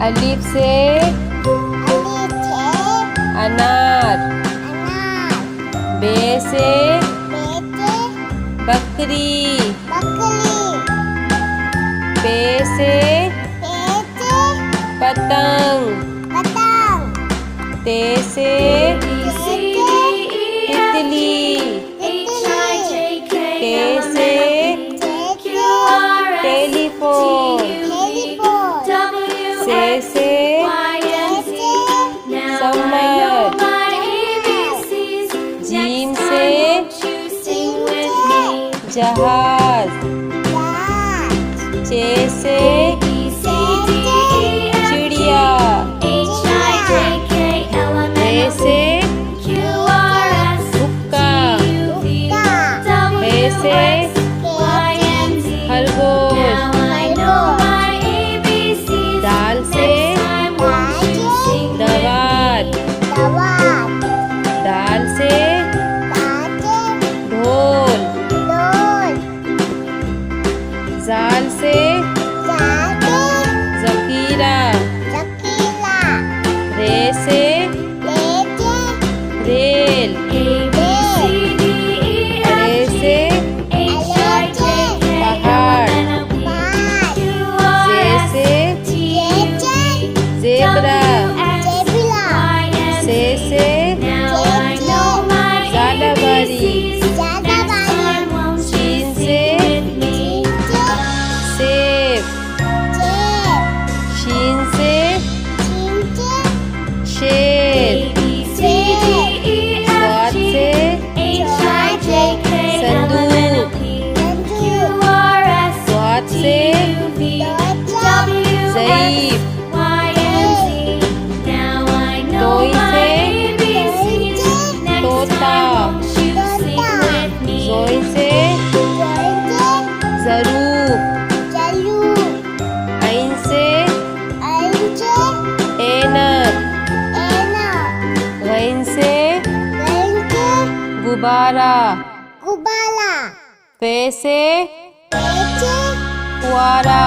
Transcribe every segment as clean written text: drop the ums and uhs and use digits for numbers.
अलिफ से अनार। बे से बकरी। पे से पतंग। ते से तितली। टे से टेलीफोन। से समर। जीम से जहाज। चे से चिड़िया। रे से हुक्का। हे से खरगोश। दाल से दवात। दाल से ढोल। जाल से ज़खीरा। रे से रेल। रे से पहाड़। जे से ज़ेब्रा। से ज़ालाबारी। शीन से सेब। शीन से शेर। स्वाद से संदूक। स्वाद से ज़ईफ़। तोई से तोता। ज़ोई से ज़रूफ। ऐन से ऐनक। गैन से गुब्बारा। फे से फुआरा।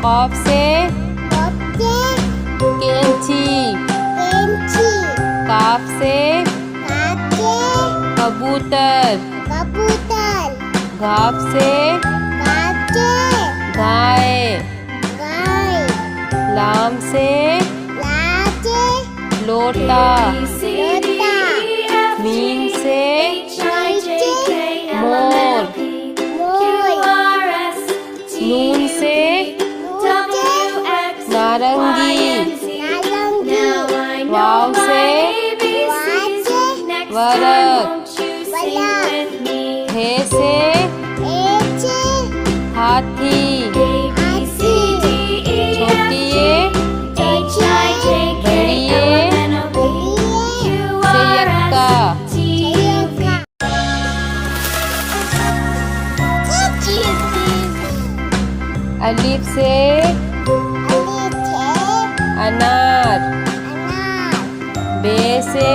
क़ाफ से कैंची। काफ से कबूतर। घाफ से गाय। लाम से लोटा। मीम से मोर। नून से नारंगी। वाव से वरक। हे से हाथी। छोटिए बड़िए से यक्का। अलिफ से अनार। बे से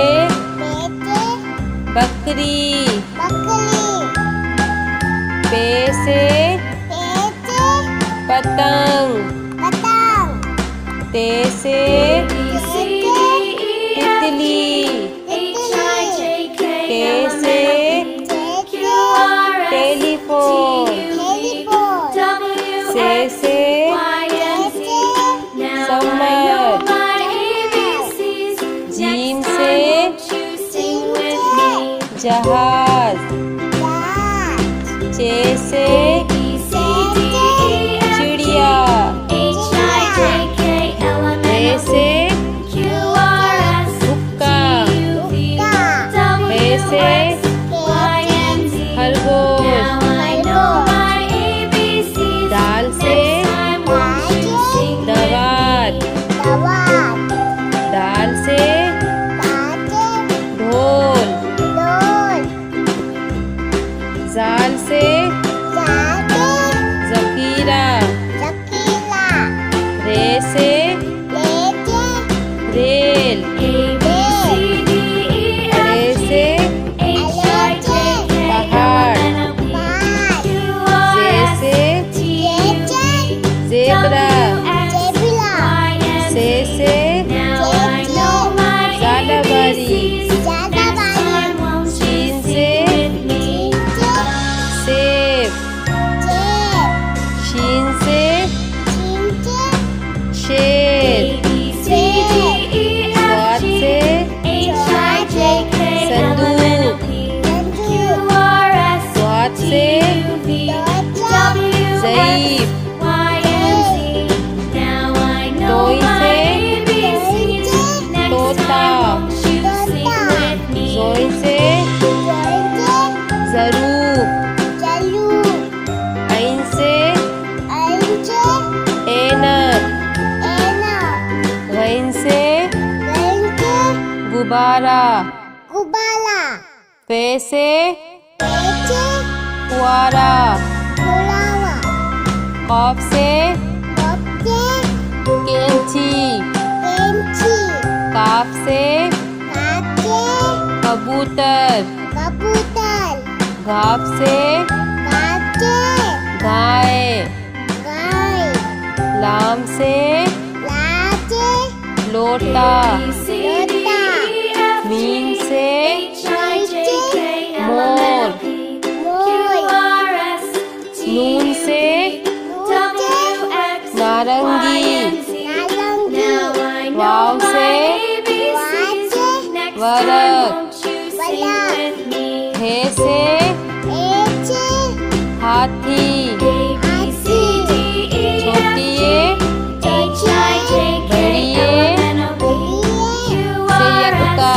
बकरी। पे से पतंग। ते से तितली। टे से टेलीफोन। से समर। जीम से जहाज। चे से चिड़िया। रे से हुक्का। हे से खरगोश। दाल से दवात। दाल से ढोल। जाल से ज़खीरा। रे से रेल। रे से पहाड़। जे से ज़ेब्रा। गुब्बारा गुब्बारा फे से पेचे फुआरा फुलावा कॉफ से कपचे कैंची केंची काफ से काचे कबूतर कबूतर घाफ से काचे गाय गाय लाम से लाचे लोटा लोटा मीम से नीचे मोर मोर नून से नारंगी नारंगी वाव से वाचे वरक हे से एचे हाथी हाथी छोटी ये बड़ी ये संयुक्ता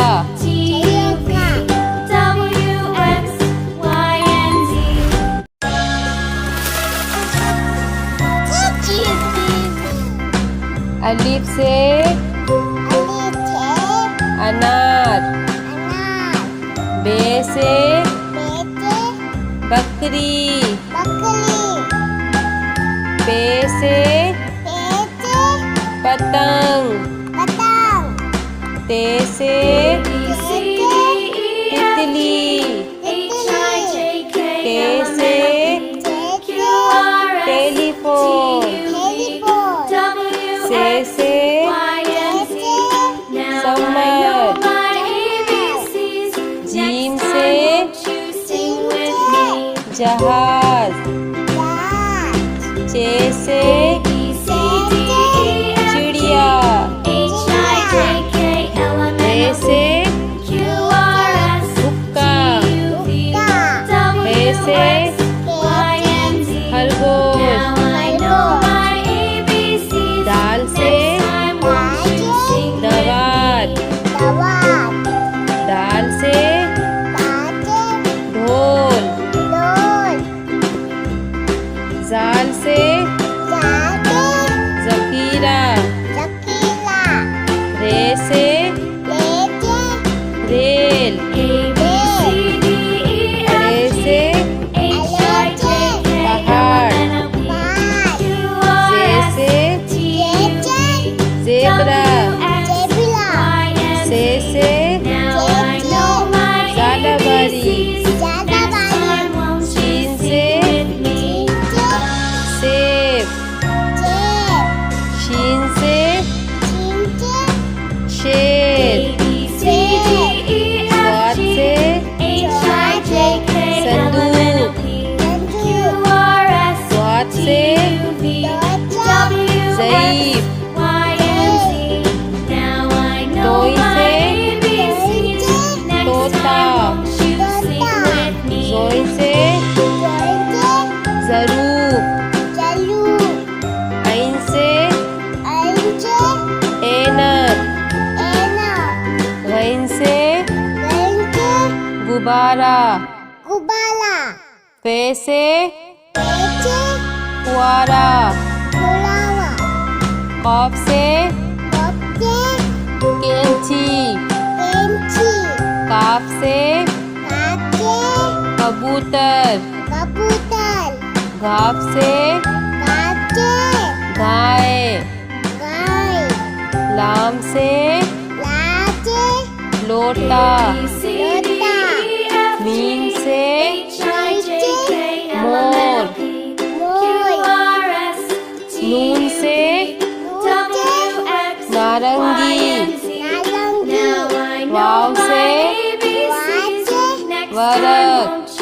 अलिफ से अनार बे से बकरी पे से पतंग ते से तितली के से टेलीफोन से समर जीम से जहाज चे से चिड़िया रे से हुक्का हे से खरगोश दाल से दवात दाल से ढोल जाल से जखीरा रे से रेल रे से पहाड़ जे से जेब्रा से ज़ालाबारी शीन से सेब शीन से शेर स्वाद से संदूक स्वाद से ज़ईफ तोई से तोता जोई से ज़रूब ऐन से ऐनक गैन से गुब्बारा गुब्बारा फे से पेचे फुआरा फुलावा कॉफ से कपचे कैंची केंची काफ से काचे कबूतर कबूतर घाफ से काचे गाय गाय लाम से लाचे लोटा लोटा मीम से नीचे मोर मोर नून से नारंगी नारंगी वाव से वाचे वरक